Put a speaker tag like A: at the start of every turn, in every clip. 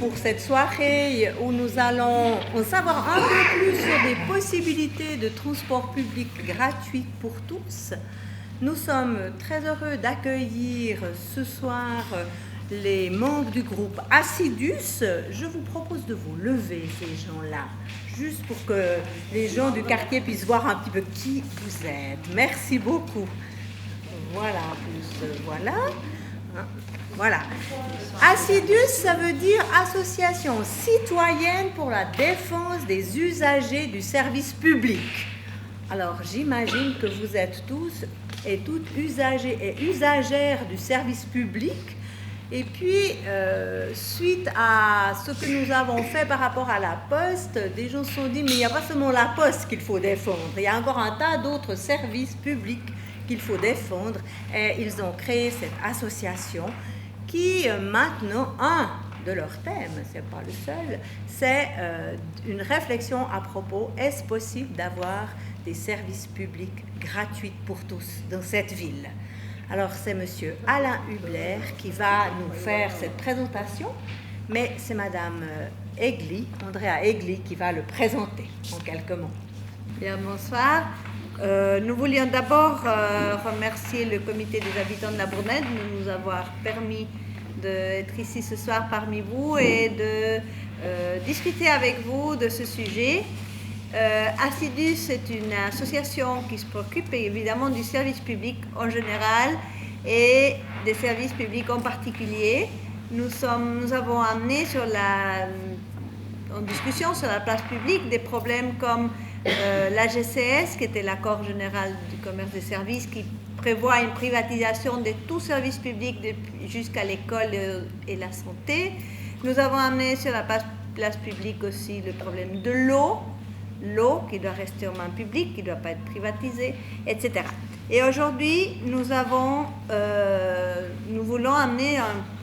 A: pour cette soirée où nous allons en savoir un peu plus sur des possibilités de transport public gratuit pour tous. Nous sommes très heureux d'accueillir ce soir les membres du groupe Assidus. Je vous propose de vous lever, ces gens-là, juste pour que les gens du quartier puissent voir un petit peu qui vous êtes. Merci beaucoup. Voilà, voilà. Voilà. Assidus, ça veut dire Association citoyenne pour la défense des usagers du service public. Alors, j'imagine que vous êtes tous et toutes usagers et usagères du service public. Et puis, suite à ce que nous avons fait par rapport à la Poste, des gens se sont dit, mais il n'y a pas seulement la Poste qu'il faut défendre, il y a encore un tas d'autres services publics qu'il faut défendre. Et ils ont créé cette association qui, maintenant, un de leurs thèmes, ce n'est pas le seul, c'est une réflexion à propos, est-ce possible d'avoir des services publics gratuits pour tous dans cette ville? Alors, c'est M. Alain Hubler qui va nous faire cette présentation, mais c'est Mme Egli, Andrea Egli, qui va le présenter en quelques mots.
B: Bien, bonsoir. Nous voulions d'abord remercier le comité des habitants de la Bournette de nous avoir permis d'être ici ce soir parmi vous et de discuter avec vous de ce sujet. Assidus est une association qui se préoccupe évidemment du service public en général et des services publics en particulier. Nous avons amené en discussion sur la place publique des problèmes comme l'AGCS, qui était l'accord général du commerce des services, qui prévoit une privatisation de tout service public jusqu'à l'école et la santé. Nous avons amené sur la place publique aussi le problème de l'eau qui doit rester en main publique, qui ne doit pas être privatisée, etc. Et aujourd'hui, nous voulons amener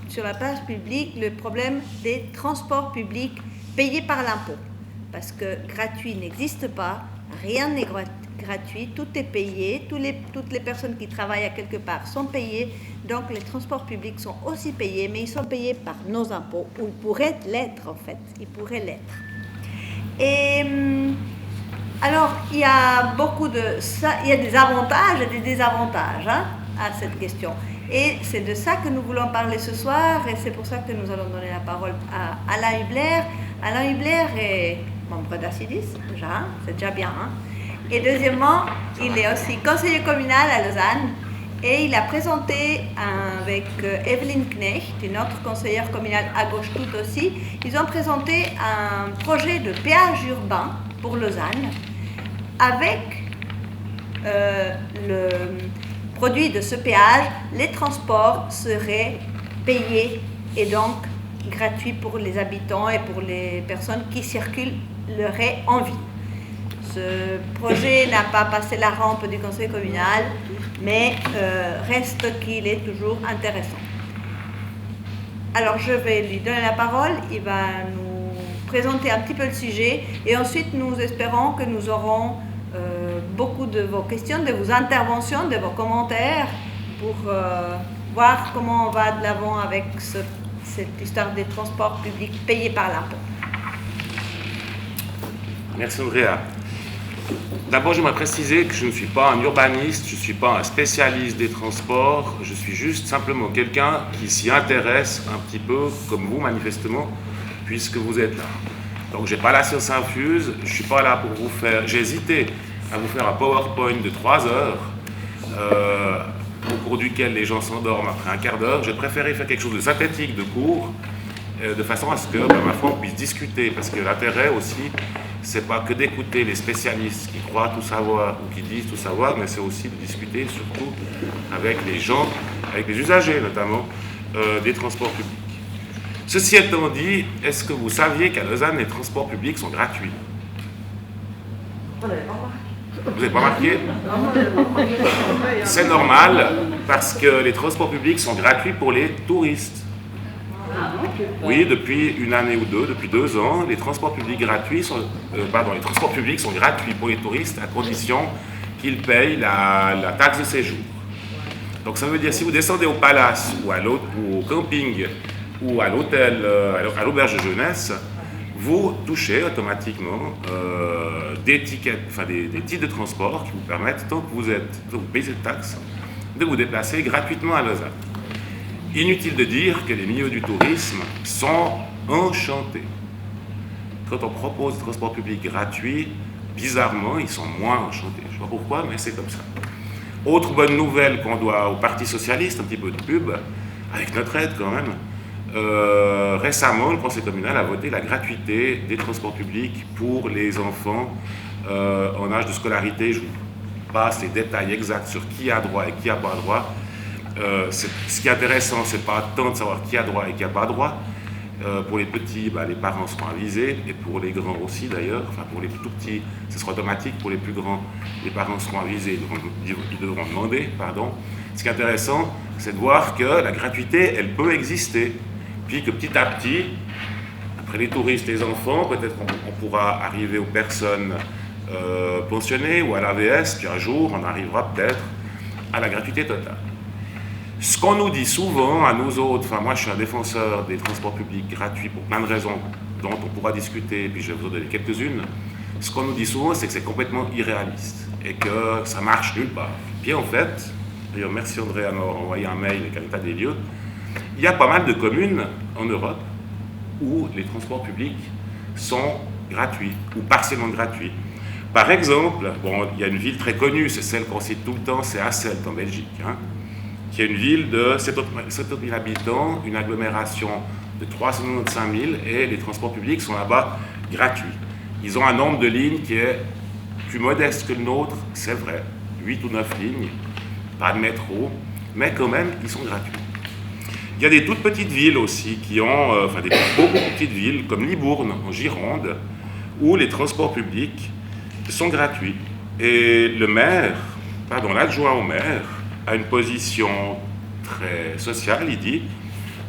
B: sur la place publique le problème des transports publics payés par l'impôt. Parce que gratuit n'existe pas, rien n'est gratuit, tout est payé, toutes les personnes qui travaillent à quelque part sont payées, donc les transports publics sont aussi payés, mais ils sont payés par nos impôts, ou ils pourraient l'être en fait, Et alors, il y a des avantages et des désavantages à cette question. Et c'est de ça que nous voulons parler ce soir, et c'est pour ça que nous allons donner la parole à Alain Hubler. Alain Hubler est membre d'Assidus, déjà, c'est déjà bien. Et deuxièmement, il est aussi conseiller communal à Lausanne, et il a présenté avec Evelyne Knecht, une autre conseillère communale à gauche toute aussi, ils ont présenté un projet de péage urbain pour Lausanne avec le produit de ce péage, les transports seraient payés et donc gratuits pour les habitants et pour les personnes qui circuleraient en ville. Ce projet n'a pas passé la rampe du conseil communal, mais reste qu'il est toujours intéressant. Alors je vais lui donner la parole, il va nous présenter un petit peu le sujet et ensuite nous espérons que nous aurons beaucoup de vos questions, de vos interventions, de vos commentaires pour voir comment on va de l'avant avec cette histoire des transports publics payés par l'impôt.
C: Merci Andrea. D'abord, j'aimerais préciser que je ne suis pas un urbaniste, je ne suis pas un spécialiste des transports, je suis juste simplement quelqu'un qui s'y intéresse un petit peu, comme vous manifestement, puisque vous êtes là. Donc, je n'ai pas la science infuse, je ne suis pas là pour vous faire... J'ai hésité à vous faire un PowerPoint de 3 heures, au cours duquel les gens s'endorment après un quart d'heure. J'ai préféré faire quelque chose de synthétique, de court, de façon à ce que, ma foi, on puisse discuter, parce que l'intérêt aussi, c'est pas que d'écouter les spécialistes qui croient tout savoir ou qui disent tout savoir, mais c'est aussi de discuter surtout avec les gens, avec les usagers notamment, des transports publics. Ceci étant dit, est-ce que vous saviez qu'à Lausanne, les transports publics sont gratuits? Vous n'avez pas remarqué? C'est normal, parce que les transports publics sont gratuits pour les touristes. Oui, depuis une année ou deux, depuis 2 ans, les transports publics les transports publics sont gratuits pour les touristes à condition qu'ils payent la taxe de séjour. Donc ça veut dire si vous descendez au Palace ou au camping ou à l'hôtel, à l'auberge de jeunesse, vous touchez automatiquement des tickets, enfin des titres de transport qui vous permettent, tant que vous payez cette taxe, de vous déplacer gratuitement à Lausanne. Inutile de dire que les milieux du tourisme sont enchantés. Quand on propose des transports publics gratuits, bizarrement, ils sont moins enchantés. Je ne sais pas pourquoi, mais c'est comme ça. Autre bonne nouvelle qu'on doit au Parti Socialiste, un petit peu de pub, avec notre aide quand même. Récemment, le Conseil communal a voté la gratuité des transports publics pour les enfants en âge de scolarité. Je vous passe les détails exacts sur qui a droit et qui n'a pas droit. Ce qui est intéressant, ce n'est pas tant de savoir qui a droit et qui n'a pas droit. Pour les petits, les parents seront avisés, et pour les grands aussi d'ailleurs. Enfin, pour les tout petits, ce sera automatique. Pour les plus grands, les parents seront avisés, ils devront demander, pardon. Ce qui est intéressant, c'est de voir que la gratuité, elle peut exister. Puis que petit à petit, après les touristes, les enfants, peut-être on pourra arriver aux personnes pensionnées ou à l'AVS, puis un jour, on arrivera peut-être à la gratuité totale. Ce qu'on nous dit souvent à nous autres, enfin moi je suis un défenseur des transports publics gratuits pour plein de raisons dont on pourra discuter, puis je vais vous en donner quelques-unes. Ce qu'on nous dit souvent, c'est que c'est complètement irréaliste et que ça marche nulle part. Puis en fait, d'ailleurs merci André à m'avoir envoyé un mail avec un état des lieux, il y a pas mal de communes en Europe où les transports publics sont gratuits ou partiellement gratuits. Par exemple, il y a une ville très connue, c'est celle qu'on cite tout le temps, c'est Hasselt en Belgique, qui est une ville de 70 000 habitants, une agglomération de 395 000, et les transports publics sont là-bas gratuits. Ils ont un nombre de lignes qui est plus modeste que le nôtre, c'est vrai, 8 ou 9 lignes, pas de métro, mais quand même, ils sont gratuits. Il y a des toutes petites villes aussi qui ont, des beaucoup petites villes, comme Libourne, en Gironde, où les transports publics sont gratuits. Et l'adjoint au maire, a une position très sociale, il dit,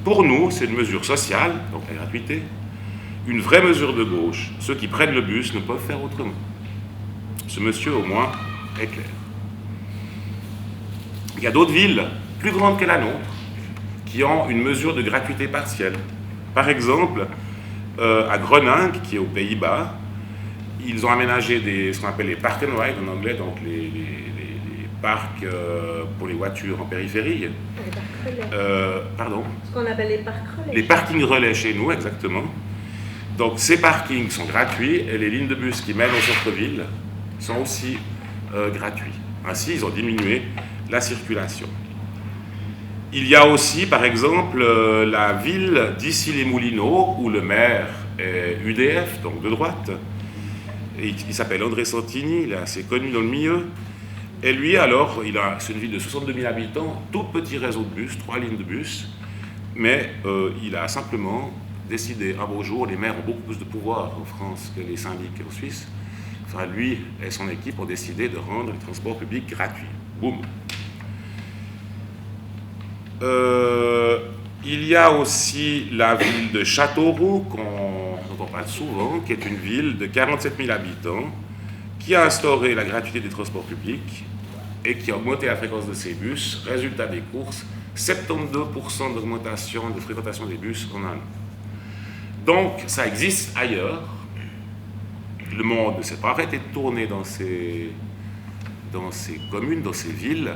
C: pour nous, c'est une mesure sociale, donc la gratuité, une vraie mesure de gauche. Ceux qui prennent le bus ne peuvent faire autrement. Ce monsieur, au moins, est clair. Il y a d'autres villes, plus grandes que la nôtre, qui ont une mesure de gratuité partielle. Par exemple, à Groningue, qui est aux Pays-Bas, ils ont aménagé ce qu'on appelle les park and ride en anglais, donc les parcs pour les voitures en périphérie.
B: Les parcs relais.
C: Pardon ?
B: Ce qu'on appelle les parcs relais.
C: Les parkings relais chez nous, exactement. Donc ces parkings sont gratuits et les lignes de bus qui mènent au centre-ville sont aussi gratuits. Ainsi, ils ont diminué la circulation. Il y a aussi, par exemple, la ville d'Issy-les-Moulineaux, où le maire est UDF, donc de droite. Et il s'appelle André Santini, il est assez connu dans le milieu. Et lui, alors, c'est une ville de 62 000 habitants, tout petit réseau de bus, 3 lignes de bus, mais il a simplement décidé, un beau jour, les maires ont beaucoup plus de pouvoir en France que les syndics en Suisse, enfin, lui et son équipe ont décidé de rendre les transports publics gratuits. Boum. Il y a aussi la ville de Châteauroux, dont on parle souvent, qui est une ville de 47 000 habitants, qui a instauré la gratuité des transports publics et qui a augmenté la fréquence de ses bus. Résultat des courses, 72% d'augmentation de fréquentation des bus en un an. Donc, ça existe ailleurs. Le monde ne s'est pas arrêté de tourner dans ces communes, dans ces villes.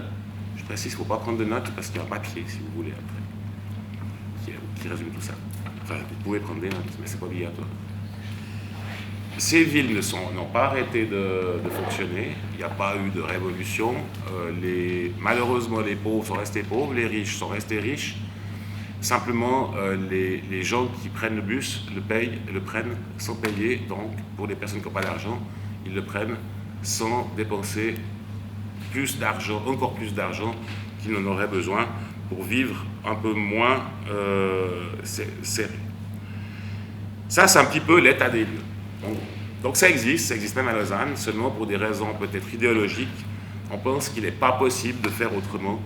C: Je précise qu'il ne faut pas prendre de notes parce qu'il y a un papier, si vous voulez, après, qui résume tout ça. Enfin, vous pouvez prendre des notes, mais ce n'est pas obligatoire. Ces villes n'ont pas arrêté de fonctionner, il n'y a pas eu de révolution. Malheureusement, les pauvres sont restés pauvres, les riches sont restés riches. Simplement, les gens qui prennent le bus le prennent sans payer. Donc, pour les personnes qui n'ont pas d'argent, ils le prennent sans dépenser encore plus d'argent qu'ils n'en auraient besoin pour vivre un peu moins serré. Ça, c'est un petit peu l'état des lieux. Donc ça existe même à Lausanne, seulement pour des raisons peut-être idéologiques. On pense qu'il n'est pas possible de faire autrement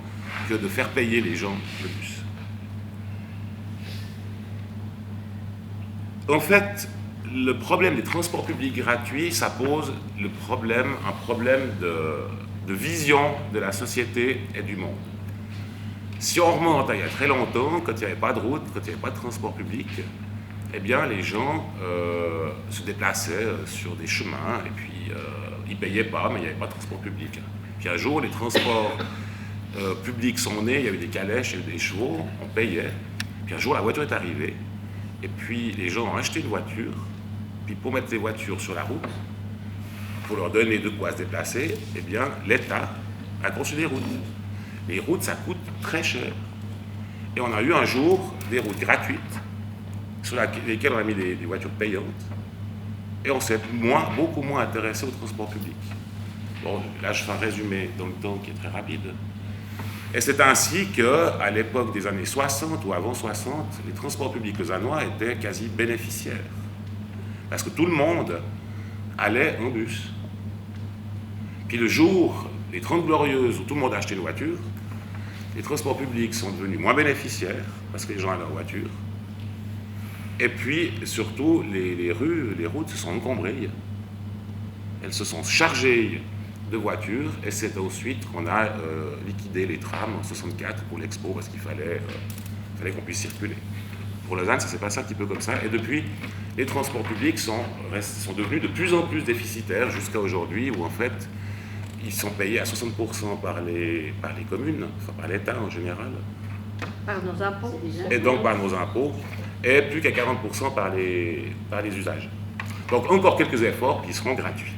C: que de faire payer les gens le bus. En fait, le problème des transports publics gratuits, ça pose un problème de vision de la société et du monde. Si on remonte à il y a très longtemps, quand il n'y avait pas de route, quand il n'y avait pas de transport public, eh bien les gens se déplaçaient sur des chemins et puis ils ne payaient pas, mais il n'y avait pas de transport public. Puis un jour, les transports publics sont nés, il y avait des calèches et des chevaux, on payait. Puis un jour, la voiture est arrivée, et puis les gens ont acheté une voiture, puis pour mettre les voitures sur la route, pour leur donner de quoi se déplacer, eh bien l'État a conçu des routes. Les routes, ça coûte très cher. Et on a eu un jour des routes gratuites, sur lesquelles on a mis des voitures payantes, et on s'est beaucoup moins intéressé au transport public. Bon, là, je fais un résumé dans le temps qui est très rapide. Et c'est ainsi qu'à l'époque des années 60 ou avant 60, les transports publics lausannois étaient quasi bénéficiaires. Parce que tout le monde allait en bus. Puis le jour, les 30 Glorieuses, où tout le monde a acheté une voiture, les transports publics sont devenus moins bénéficiaires, parce que les gens allaient en voiture. Et puis, surtout, les rues, les routes se sont encombrées. Elles se sont chargées de voitures, et c'est ensuite qu'on a liquidé les trams en 64 pour l'Expo, parce qu'il fallait qu'on puisse circuler. Pour Lausanne, ça s'est passé un petit peu comme ça, et depuis, les transports publics sont devenus de plus en plus déficitaires, jusqu'à aujourd'hui, où en fait, ils sont payés à 60% par les communes, enfin par l'État en général.
B: Par nos impôts.
C: Et donc par nos impôts, et plus qu'à 40% par les usages. Donc encore quelques efforts qui seront gratuits.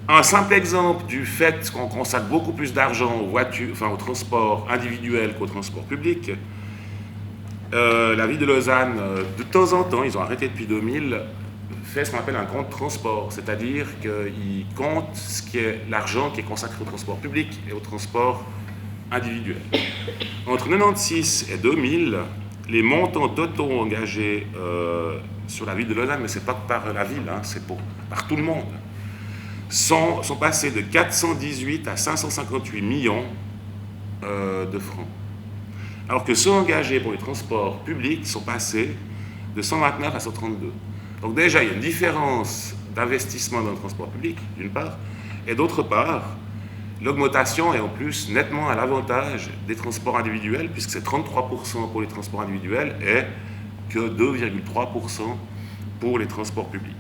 C: Un simple exemple du fait qu'on consacre beaucoup plus d'argent aux voitures, enfin au transport individuel qu'au transport public. La ville de Lausanne, de temps en temps, ils ont arrêté depuis 2000, fait ce qu'on appelle un compte transport, c'est-à-dire qu'ils comptent ce qui est l'argent qui est consacré au transport public et au transport individuel. Entre 1996 et 2000, les montants totaux engagés sur la ville de Lausanne, mais ce n'est pas par la ville, hein, c'est par tout le monde, sont passés de 418 à 558 millions de francs. Alors que ceux engagés pour les transports publics sont passés de 129 à 132. Donc déjà, il y a une différence d'investissement dans le transport public, d'une part, et d'autre part, l'augmentation est en plus nettement à l'avantage des transports individuels, puisque c'est 33% pour les transports individuels et que 2,3% pour les transports publics.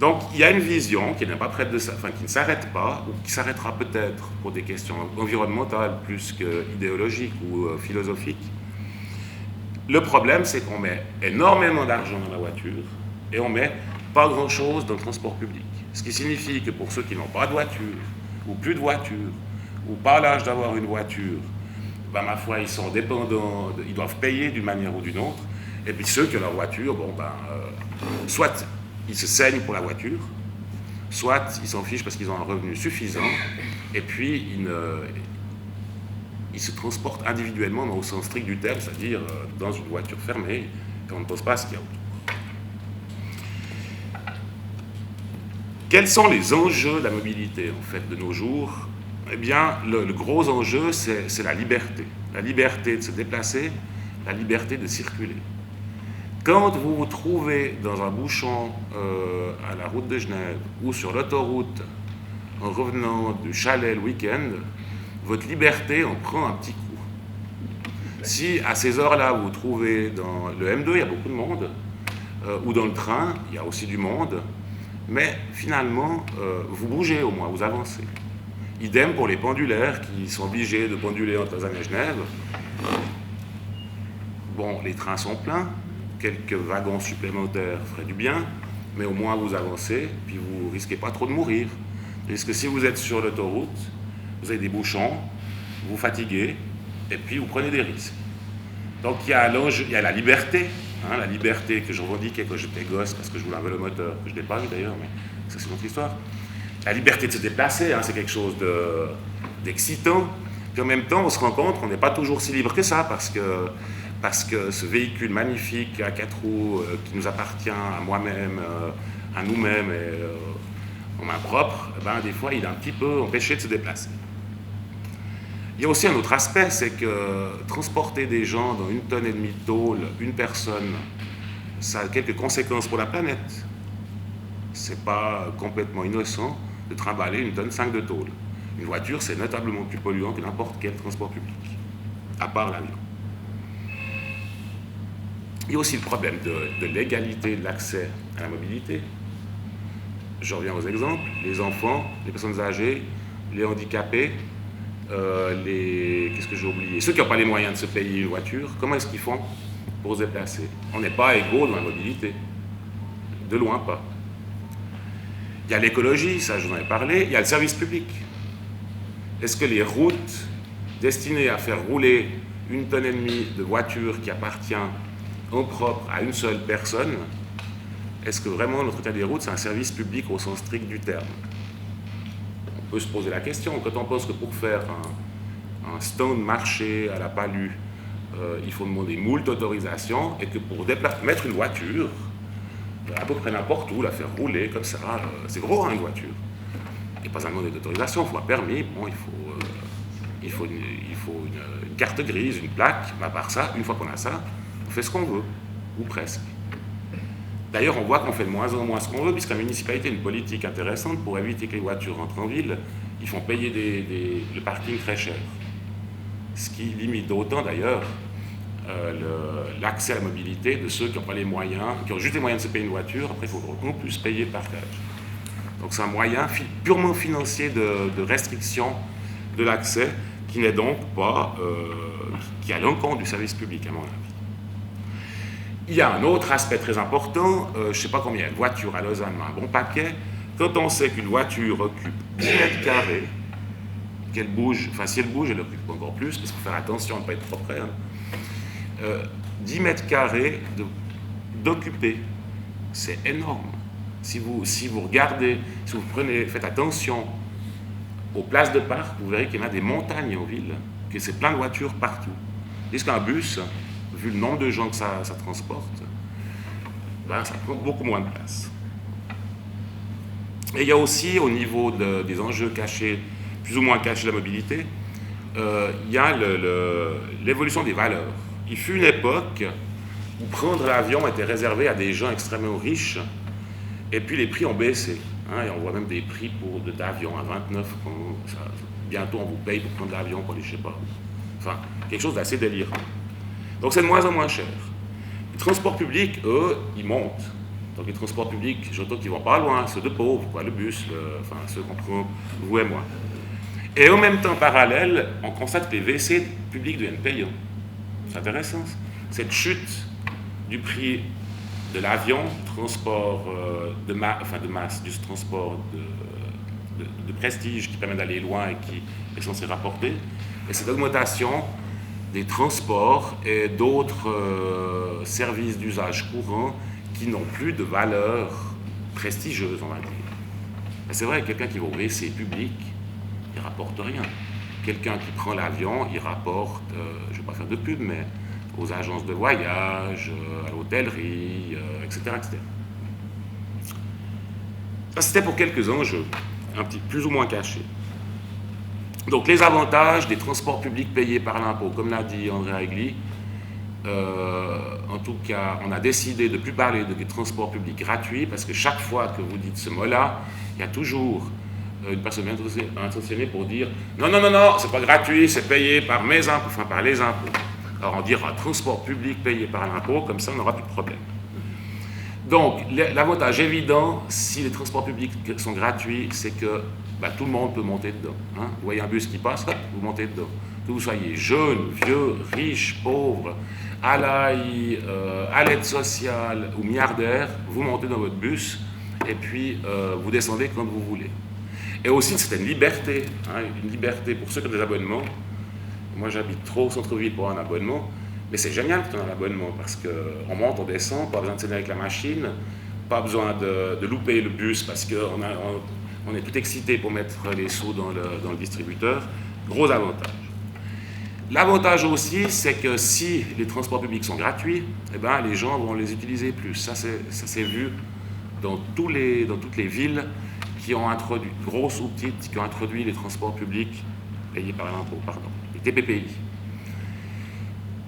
C: Donc il y a une vision qui n'est pas prête de ça, enfin qui ne s'arrête pas, ou qui s'arrêtera peut-être pour des questions environnementales plus qu'idéologiques ou philosophiques. Le problème, c'est qu'on met énormément d'argent dans la voiture et on met pas grand-chose dans le transport public. Ce qui signifie que pour ceux qui n'ont pas de voiture, ou plus de voiture, ou pas l'âge d'avoir une voiture, ben, ma foi, ils sont dépendants, ils doivent payer d'une manière ou d'une autre. Et puis ceux qui ont leur voiture, bon, soit ils se saignent pour la voiture, soit ils s'en fichent parce qu'ils ont un revenu suffisant, et puis ils se transportent individuellement, mais au sens strict du terme, c'est-à-dire dans une voiture fermée, et on ne pose pas ce qu'il y a autour. Quels sont les enjeux de la mobilité, en fait, de nos jours? Eh bien, le gros enjeu, c'est la liberté. La liberté de se déplacer, la liberté de circuler. Quand vous vous trouvez dans un bouchon à la route de Genève ou sur l'autoroute en revenant du chalet le week-end, votre liberté en prend un petit coup. Si à ces heures-là vous vous trouvez dans le M2, il y a beaucoup de monde, ou dans le train, il y a aussi du monde, mais finalement, vous bougez au moins, vous avancez. Idem pour les pendulaires qui sont obligés de penduler entre Lausanne et Genève. Bon, les trains sont pleins, quelques wagons supplémentaires feraient du bien, mais au moins vous avancez, puis vous ne risquez pas trop de mourir. Parce que si vous êtes sur l'autoroute, vous avez des bouchons, vous vous fatiguez, et puis vous prenez des risques. Donc il y a la liberté, hein, la liberté que je revendiquais quand j'étais gosse, parce que je voulais un vélomoteur, que je n'ai pas eu d'ailleurs, mais ça c'est notre histoire. La liberté de se déplacer, hein, c'est quelque chose d'excitant. Puis en même temps, on se rend compte qu'on n'est pas toujours si libre que ça, parce que ce véhicule magnifique à 4 roues qui nous appartient à moi-même, à nous-mêmes et en main propre, ben, des fois il est un petit peu empêché de se déplacer. Il y a aussi un autre aspect, c'est que transporter des gens dans 1,5 tonnes de tôle, une personne, ça a quelques conséquences pour la planète. C'est pas complètement innocent de trimballer 1,5 tonne de tôle. Une voiture, c'est notablement plus polluant que n'importe quel transport public, à part l'avion. Il y a aussi le problème de l'égalité de l'accès à la mobilité. Je reviens aux exemples, les enfants, les personnes âgées, les handicapés, qu'est-ce que j'ai oublié? Ceux qui n'ont pas les moyens de se payer une voiture, comment est-ce qu'ils font pour se déplacer? On n'est pas égaux dans la mobilité, de loin pas. Il y a l'écologie, ça je vous en ai parlé, il y a le service public. Est-ce que les routes destinées à faire rouler 1,5 tonne de voitures qui appartient en propre à une seule personne, est-ce que vraiment l'entretien des routes c'est un service public au sens strict du terme? On peut se poser la question, quand on pense que pour faire un stand marché à la Palue, il faut demander moult autorisations, et que pour mettre une voiture, à peu près n'importe où, la faire rouler comme ça, c'est gros hein, une voiture. Il n'y a pas besoin d'autorisation, il faut un permis, bon, il faut une carte grise, une plaque, mais à part ça, une fois qu'on a ça, on fait ce qu'on veut, ou presque. D'ailleurs, on voit qu'on fait de moins en moins ce qu'on veut, puisque la municipalité a une politique intéressante pour éviter que les voitures rentrent en ville. Ils font payer le parking très cher. Ce qui limite d'autant, d'ailleurs, l'accès à la mobilité de ceux qui n'ont pas les moyens, qui ont juste les moyens de se payer une voiture. Après, il faut qu'on puisse payer le partage. Donc, c'est un moyen purement financier de restriction de l'accès qui n'est donc pas, qui a l'encontre du service public, à mon avis. Il y a un autre aspect très important, je ne sais pas combien il y a de voitures à Lausanne, mais un bon paquet. Quand on sait qu'une voiture occupe 10 mètres carrés, qu'elle bouge, enfin si elle bouge, elle occupe encore plus, parce qu'il faut faire attention à ne pas être trop près. 10 mètres carrés d'occuper, c'est énorme. Si vous regardez, si vous faites attention aux places de parc, vous verrez qu'il y en a des montagnes en ville, que c'est plein de voitures partout. Est-ce qu'un bus, vu le nombre de gens que ça transporte, ben, ça prend beaucoup moins de place. Et il y a aussi, au niveau des enjeux cachés, plus ou moins cachés de la mobilité, il y a l'évolution des valeurs. Il fut une époque où prendre l'avion était réservé à des gens extrêmement riches, et puis les prix ont baissé. Hein, et on voit même des prix d'avion à 29 francs. Bientôt, on vous paye pour prendre l'avion pour aller, je sais pas. Enfin, quelque chose d'assez délirant. Donc c'est de moins en moins cher. Les transports publics, eux, ils montent. Donc les transports publics, j'entends qu'ils vont pas loin, ceux de pauvres, quoi, le bus, enfin ceux qu'on prend, vous et moi. Et en même temps, parallèle, on constate que les WC publics deviennent payants. C'est intéressant. Cette chute du prix de l'avion, transport de masse, du transport de prestige qui permet d'aller loin et qui est censé rapporter, et cette augmentation des transports et d'autres services d'usage courant qui n'ont plus de valeur prestigieuse, on va dire. Et c'est vrai, quelqu'un qui va au WC public, il ne rapporte rien. Quelqu'un qui prend l'avion, il rapporte, je ne vais pas faire de pub, mais aux agences de voyage, à l'hôtellerie, etc., etc. Ça, c'était pour quelques enjeux, plus ou moins cachés. Donc, les avantages des transports publics payés par l'impôt, comme l'a dit André Aigli, en tout cas, on a décidé de ne plus parler de transport public gratuit, parce que chaque fois que vous dites ce mot-là, il y a toujours une personne bien intentionnée pour dire « Non, c'est pas gratuit, c'est payé par mes impôts, enfin par les impôts ». Alors on dira transport public payé par l'impôt, comme ça on n'aura plus de problème. Donc l'avantage évident, si les transports publics sont gratuits, c'est que tout le monde peut monter dedans. Hein. Vous voyez un bus qui passe, hop, vous montez dedans. Que vous soyez jeune, vieux, riche, pauvre, à l'aide sociale ou milliardaire, vous montez dans votre bus et puis vous descendez quand vous voulez. Et aussi, c'est une liberté pour ceux qui ont des abonnements. Moi, j'habite trop au centre-ville pour un abonnement, mais c'est génial que tu aies un abonnement parce qu'on monte, on descend, pas besoin de s'aider avec la machine, pas besoin de louper le bus parce qu'on est tout excité pour mettre les sous dans le distributeur. Gros avantage. L'avantage aussi, c'est que si les transports publics sont gratuits, les gens vont les utiliser plus. Ça s'est vu dans toutes les villes qui ont introduit, grosses ou petites, qui ont introduit les transports publics payés par l'impôt, les TPPI.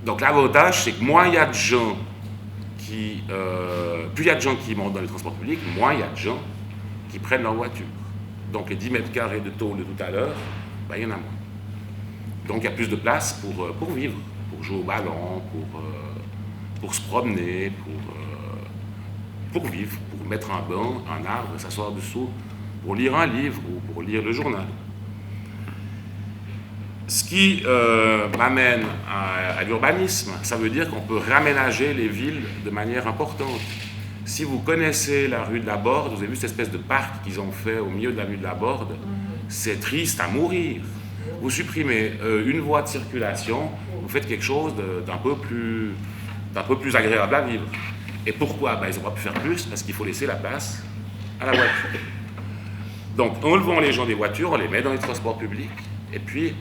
C: Donc l'avantage, c'est que moins il y a de gens plus il y a de gens qui montent dans les transports publics, moins il y a de gens qui prennent leur voiture. donc les 10 mètres carrés de tôle de tout à l'heure, ben, il y en a moins. Donc il y a plus de place pour vivre, pour jouer au ballon, pour se promener, pour vivre, pour mettre un banc, un arbre, s'asseoir dessous, pour lire un livre ou pour lire le journal. Ce qui m'amène à l'urbanisme, ça veut dire qu'on peut réaménager les villes de manière importante. Si vous connaissez la rue de la Borde, vous avez vu cette espèce de parc qu'ils ont fait au milieu de la rue de la Borde, c'est triste à mourir. Vous supprimez une voie de circulation, vous faites quelque chose d'un peu plus agréable à vivre. Et pourquoi? Ben, ils n'ont pas pu faire plus, parce qu'il faut laisser la place à la voiture. Donc, enlevons les gens des voitures, on les met dans les transports publics, et puis,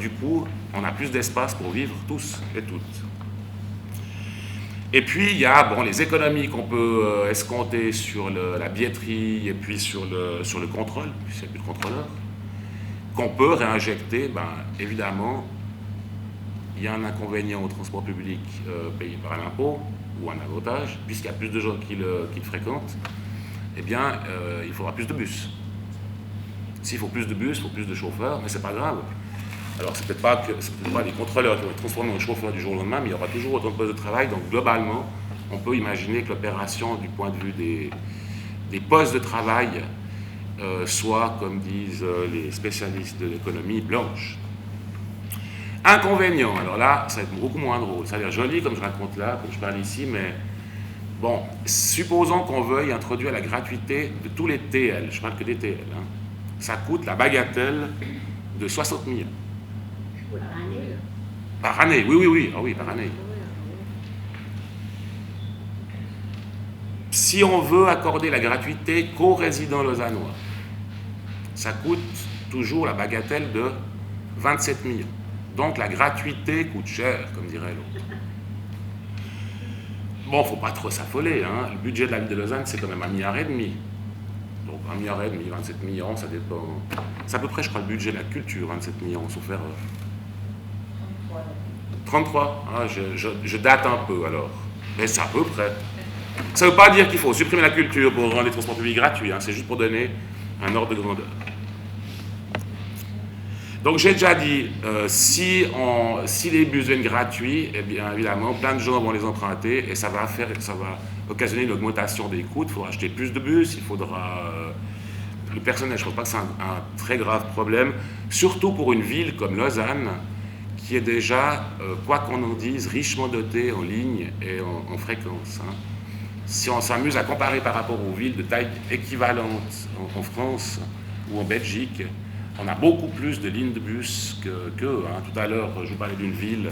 C: du coup, on a plus d'espace pour vivre tous et toutes. Et puis, il y a les économies qu'on peut escompter sur la billetterie et puis sur le contrôle, puisqu'il n'y a plus de contrôleur, qu'on peut réinjecter. Évidemment, il y a un inconvénient au transport public payé par un impôt ou un avantage, puisqu'il y a plus de gens qui le fréquentent, eh bien, il faudra plus de bus. S'il faut plus de bus, il faut plus de chauffeurs, mais c'est pas grave. Alors, c'est peut-être pas les contrôleurs qui vont être transformés en chauffeurs du jour au lendemain, mais il y aura toujours autant de postes de travail. Donc, globalement, on peut imaginer que l'opération, du point de vue des postes de travail, soit, comme disent les spécialistes de l'économie, blanche. Inconvénient, alors là, ça va être beaucoup moins drôle. Ça a l'air joli, comme je raconte là, comme je parle ici, mais bon, supposons qu'on veuille introduire la gratuité de tous les TL. Je parle que des TL. Ça coûte la bagatelle de 60 000. Par année, oui. Ah oui, par année. Si on veut accorder la gratuité qu'aux résidents lausannois, ça coûte toujours la bagatelle de 27 000. Donc la gratuité coûte cher, comme dirait l'autre. Bon, il ne faut pas trop s'affoler. Le budget de la ville de Lausanne, c'est quand même 1,5 milliard. Donc 1,5 milliard, 27 millions, ça dépend. C'est à peu près, je crois, le budget de la culture, 27 millions, sauf erreur. 33. Je date un peu alors. Mais c'est à peu près. Ça ne veut pas dire qu'il faut supprimer la culture pour rendre les transports publics gratuits. C'est juste pour donner un ordre de grandeur. Donc j'ai déjà dit, si les bus deviennent gratuits, eh bien évidemment, plein de gens vont les emprunter et ça va occasionner une augmentation des coûts. Il faudra acheter plus de bus, il faudra... le personnel, je ne pense pas que c'est un très grave problème, surtout pour une ville comme Lausanne, qui est déjà, quoi qu'on en dise, richement dotée en ligne et en fréquence. Si on s'amuse à comparer par rapport aux villes de taille équivalente en France ou en Belgique, on a beaucoup plus de lignes de bus qu'eux. Tout à l'heure, je vous parlais d'une ville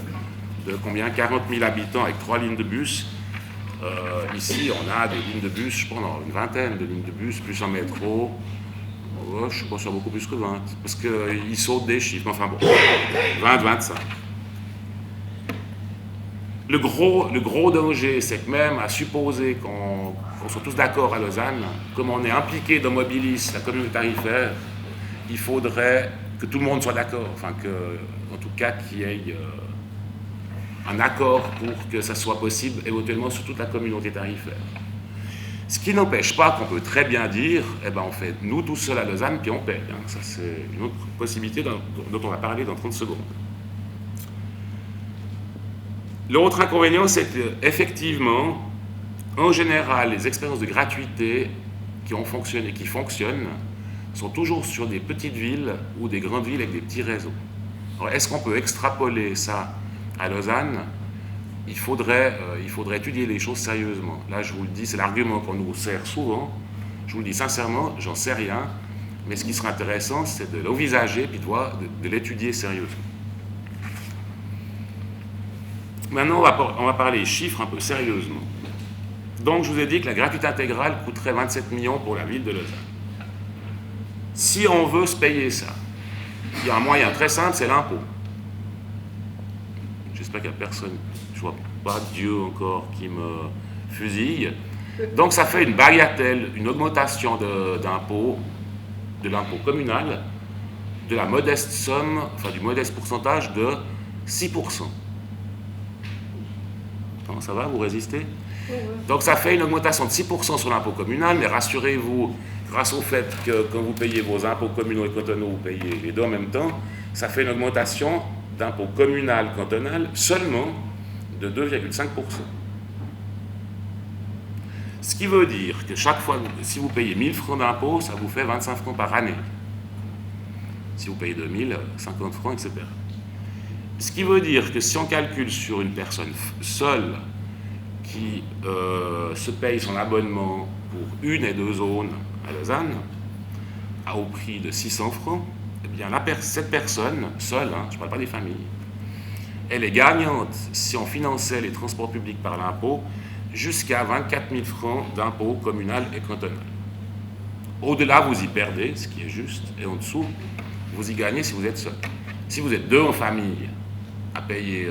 C: de combien? 40 000 habitants avec 3 lignes de bus. Ici, on a des lignes de bus, je pense, une vingtaine de lignes de bus, plus un métro. Je pense qu'il y a beaucoup plus que 20, parce qu'ils sautent des chiffres. Enfin bon, 20, 25. Le gros danger, c'est que même à supposer qu'on soit tous d'accord à Lausanne, comme on est impliqué dans Mobilis, la communauté tarifaire, il faudrait que tout le monde soit d'accord, en tout cas qu'il y ait un accord pour que ça soit possible éventuellement sur toute la communauté tarifaire. Ce qui n'empêche pas qu'on peut très bien dire, on fait nous tous seuls à Lausanne, puis on paye. Ça, c'est une autre possibilité dont on va parler dans 30 secondes. L'autre inconvénient, c'est qu'effectivement, en général, les expériences de gratuité qui ont fonctionné, qui fonctionnent, sont toujours sur des petites villes ou des grandes villes avec des petits réseaux. Alors, est-ce qu'on peut extrapoler ça à Lausanne? Il faudrait étudier les choses sérieusement. Là, je vous le dis, c'est l'argument qu'on nous sert souvent. Je vous le dis sincèrement, j'en sais rien. Mais ce qui serait intéressant, c'est de l'envisager puis de l'étudier sérieusement. Maintenant, on va parler chiffres un peu sérieusement. Donc, je vous ai dit que la gratuité intégrale coûterait 27 millions pour la ville de Lausanne. Si on veut se payer ça, il y a un moyen très simple, c'est l'impôt. J'espère qu'il n'y a personne, je ne vois pas Dieu encore qui me fusille. Donc ça fait une bagatelle, une augmentation d'impôt, de l'impôt communal, de la modeste somme, du modeste pourcentage de 6%. Comment ça va, vous résistez? Donc ça fait une augmentation de 6% sur l'impôt communal, mais rassurez-vous, grâce au fait que quand vous payez vos impôts communaux et cantonaux, vous payez les deux en même temps, ça fait une augmentation d'impôt communal cantonal seulement de 2,5%. Ce qui veut dire que chaque fois, si vous payez 1000 francs d'impôts, ça vous fait 25 francs par année. Si vous payez 2000, 50 francs, etc. Ce qui veut dire que si on calcule sur une personne seule qui se paye son abonnement pour 1 et 2 zones à Lausanne, au prix de 600 francs, eh bien cette personne seule, je ne parle pas des familles, elle est gagnante si on finançait les transports publics par l'impôt jusqu'à 24 000 francs d'impôt communal et cantonal. Au-delà, vous y perdez, ce qui est juste, et en dessous, vous y gagnez si vous êtes seul. Si vous êtes 2 en famille à payer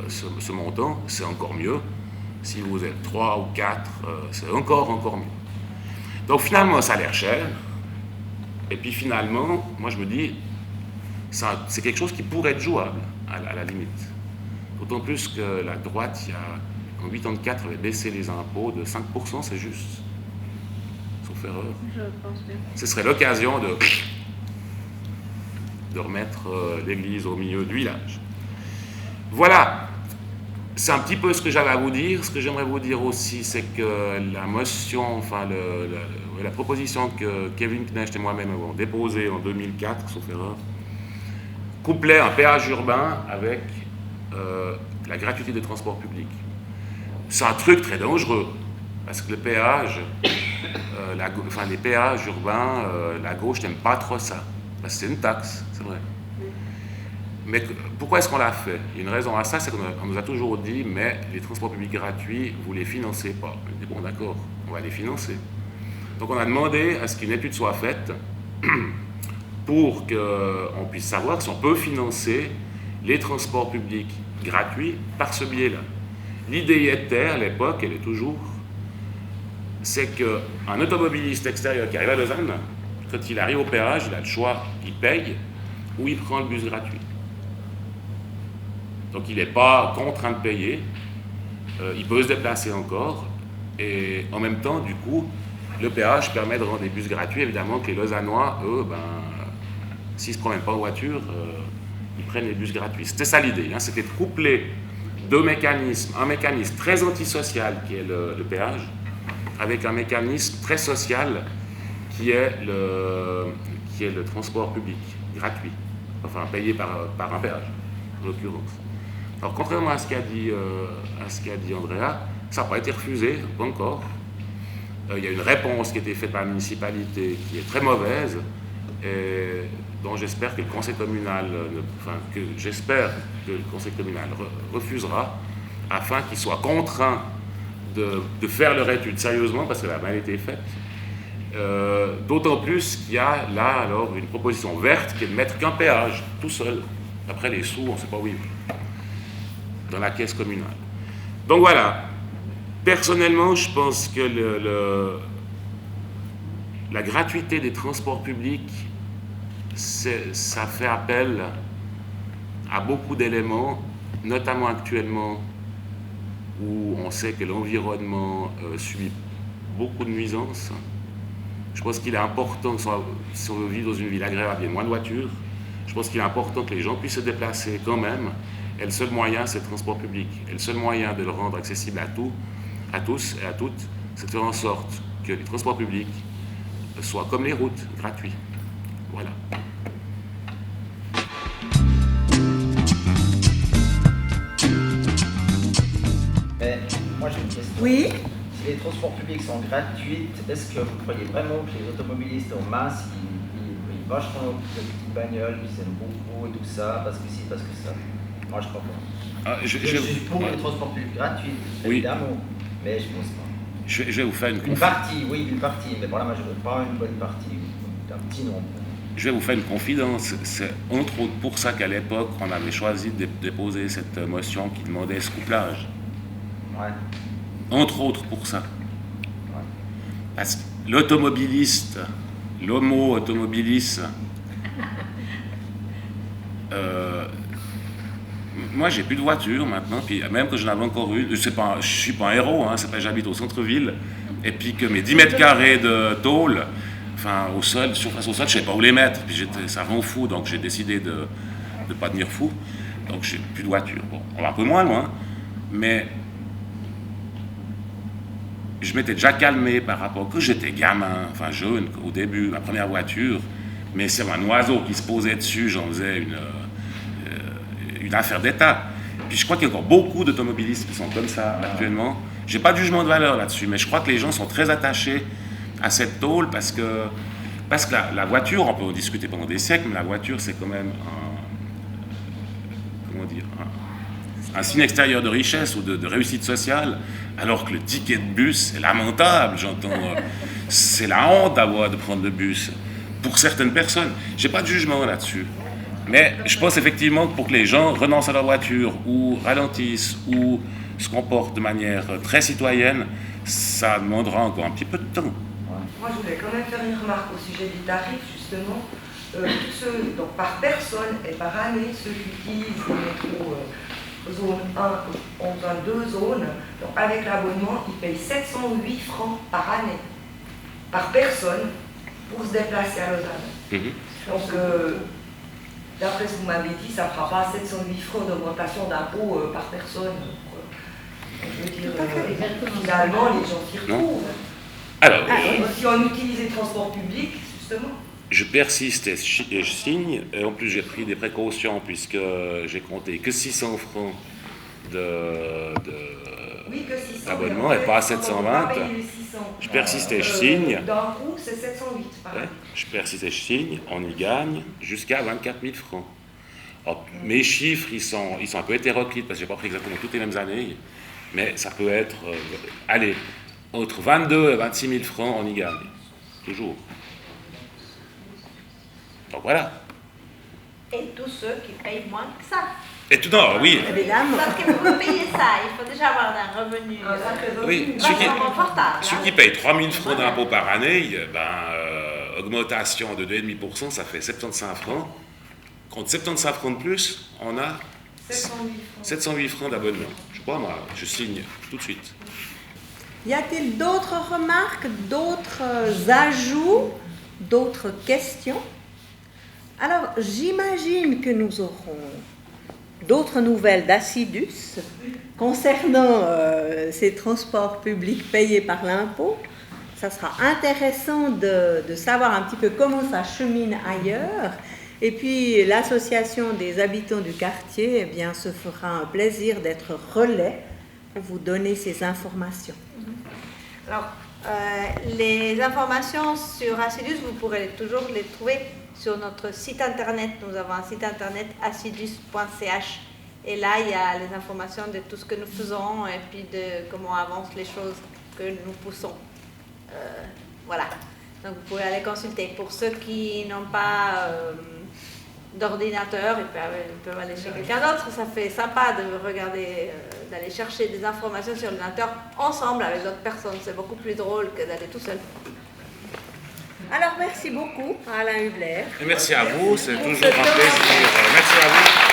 C: ce montant, c'est encore mieux. Si vous êtes 3 ou 4, c'est encore mieux. Donc finalement, ça a l'air cher. Et puis finalement, moi je me dis, c'est quelque chose qui pourrait être jouable, à la limite. D'autant plus que la droite, en 1984, avait baissé les impôts de 5%, c'est juste. Sauf erreur.
B: Je pense bien.
C: Ce serait l'occasion de remettre l'église au milieu du village. Voilà. C'est un petit peu ce que j'avais à vous dire. Ce que j'aimerais vous dire aussi, c'est que la motion, la proposition que Kevin Knecht et moi-même avons déposée en 2004, sauf erreur, couplait un péage urbain avec la gratuité des transports publics. C'est un truc très dangereux, parce que le péage, les péages urbains, la gauche n'aime pas trop ça, parce que c'est une taxe, c'est vrai. Mais pourquoi est-ce qu'on l'a fait? Il y a une raison à ça, c'est qu'on nous a toujours dit, mais les transports publics gratuits, vous ne les financez pas. On dit, bon d'accord, on va les financer. Donc on a demandé à ce qu'une étude soit faite pour qu'on puisse savoir si on peut financer les transports publics gratuits par ce biais-là. L'idée était, à l'époque, elle est toujours, c'est qu'un automobiliste extérieur qui arrive à Lausanne, quand il arrive au péage, il a le choix, il paye ou il prend le bus gratuit. Donc il n'est pas contraint de payer, il peut se déplacer encore, et en même temps, du coup, le péage permet de rendre des bus gratuits. Évidemment que les Lausannois, eux, s'ils ne se promènent pas en voiture, ils prennent les bus gratuits. C'était ça l'idée, c'était de coupler deux mécanismes, un mécanisme très antisocial qui est le péage, avec un mécanisme très social qui est le transport public, gratuit, enfin payé par un péage, en l'occurrence. Alors, contrairement à ce qu'a dit Andrea, ça n'a pas été refusé, pas encore. Il y a une réponse qui a été faite par la municipalité qui est très mauvaise, et dont j'espère que le conseil communal, refusera, afin qu'il soit contraint de faire leur étude sérieusement, parce qu'elle a mal été faite. D'autant plus qu'il y a là alors une proposition verte qui est de mettre qu'un péage, tout seul. Après les sous, on ne sait pas où ils vont, dans la caisse communale. Donc voilà, personnellement, je pense que la gratuité des transports publics, ça fait appel à beaucoup d'éléments, notamment actuellement, où on sait que l'environnement subit beaucoup de nuisances. Je pense qu'il est important, si on veut vivre dans une ville agréable, il y a moins de voitures. Je pense qu'il est important que les gens puissent se déplacer quand même. Et le seul moyen, c'est le transport public. Et le seul moyen de le rendre accessible à tous et à toutes, c'est de faire en sorte que les transports publics soient comme les routes, gratuits. Voilà.
D: Mais moi j'ai une question.
A: Oui.
D: Si les transports publics sont gratuits, est-ce que vous croyez vraiment que les automobilistes en masse, ils vachement de petites bagnoles, ils aiment beaucoup et tout ça, parce que si, parce que ça? Moi je crois pas. Je suis pour les transports publics gratuits, évidemment, mais je pense pas.
C: Je vais vous faire
D: une partie, mais pour la majorité, pas une bonne partie, un petit nombre.
C: Je vais vous faire une confidence. C'est entre autres pour ça qu'à l'époque, on avait choisi de déposer cette motion qui demandait ce couplage.
D: Ouais.
C: Entre autres pour ça.
D: Ouais.
C: Parce que l'automobiliste, l'homo automobiliste, moi j'ai plus de voiture maintenant, puis même que je n'avais encore une, je suis pas un héros, c'est pas j'habite au centre-ville, et puis que mes 10 mètres carrés de tôle, enfin au sol, surface au sol, je ne sais pas où les mettre. Puis ça rend fou, donc j'ai décidé de ne pas devenir fou. Donc j'ai plus de voiture. Bon, on va un peu moins loin, mais je m'étais déjà calmé par rapport que j'étais gamin, enfin jeune, au début, ma première voiture, mais c'est un oiseau qui se posait dessus, j'en faisais une affaire d'État. Puis je crois qu'il y a encore beaucoup d'automobilistes qui sont comme ça actuellement. J'ai pas de jugement de valeur là-dessus, mais je crois que les gens sont très attachés à cette tôle parce que la voiture, on peut en discuter pendant des siècles, mais la voiture c'est quand même un signe extérieur de richesse ou de réussite sociale, alors que le ticket de bus, c'est lamentable, j'entends. C'est la honte de prendre le bus, pour certaines personnes. J'ai pas de jugement là-dessus. Mais je pense effectivement que pour que les gens renoncent à leur voiture, ou ralentissent, ou se comportent de manière très citoyenne, ça demandera encore un petit peu de temps.
E: Moi, je voulais quand même faire une remarque au sujet du tarif, justement. Donc par personne et par année, ceux qui utilisent le métro zone 1 ont besoin de 2 zones. Donc avec l'abonnement, ils payent 708 francs par année, par personne, pour se déplacer à Lausanne. Donc, d'après ce que vous m'avez dit, ça ne fera pas 708 francs d'augmentation d'impôt par personne. Je veux dire, finalement, les gens s'y retrouvent.
C: Alors,
E: si on utilise les transports publics, justement.
C: Je persiste et je signe, et en plus j'ai pris des précautions puisque j'ai compté que 600 francs d'abonnement et pas 720. Je persiste et je signe.
E: D'un coup, c'est 708 par année.
C: Je persiste et je signe, on y gagne jusqu'à 24 000 francs. Alors, mes chiffres, ils sont un peu hétéroclites parce que je n'ai pas pris exactement toutes les mêmes années, mais ça peut être, entre 22 et 26 000 francs, on y gagne, toujours. Donc voilà.
B: Et tous ceux qui payent moins que ça.
C: Et tout, non, oui.
A: Évidemment.
B: Parce que pour payer ça, il faut déjà avoir un revenu
C: Oui,
B: confortable.
C: Ceux qui payent 3 000 francs d'impôt par année, augmentation de 2,5%, ça fait 75 francs. Contre 75 francs de plus, on a 708 francs d'abonnement. Je crois, moi, je signe tout de suite.
A: Y a-t-il d'autres remarques, d'autres ajouts, d'autres questions? Alors, j'imagine que nous aurons d'autres nouvelles d'Assidus concernant ces transports publics payés par l'impôt. Ça sera intéressant de savoir un petit peu comment ça chemine ailleurs. Et puis, l'association des habitants du quartier, eh bien, se fera un plaisir d'être relais pour vous donner ces informations.
B: Alors, les informations sur Assidus, vous pourrez toujours les trouver sur notre site internet. Nous avons un site internet assidus.ch et là il y a les informations de tout ce que nous faisons et puis de comment avancent les choses que nous poussons. Voilà, donc vous pouvez aller consulter. Pour ceux qui n'ont pas d'ordinateur, ils peuvent aller chez quelqu'un d'autre. Ça fait sympa de regarder, d'aller chercher des informations sur l'ordinateur ensemble avec d'autres personnes. C'est beaucoup plus drôle que d'aller tout seul.
A: Alors, merci beaucoup, Alain Hubler.
C: Et merci à vous, c'est toujours un plaisir. Merci à vous.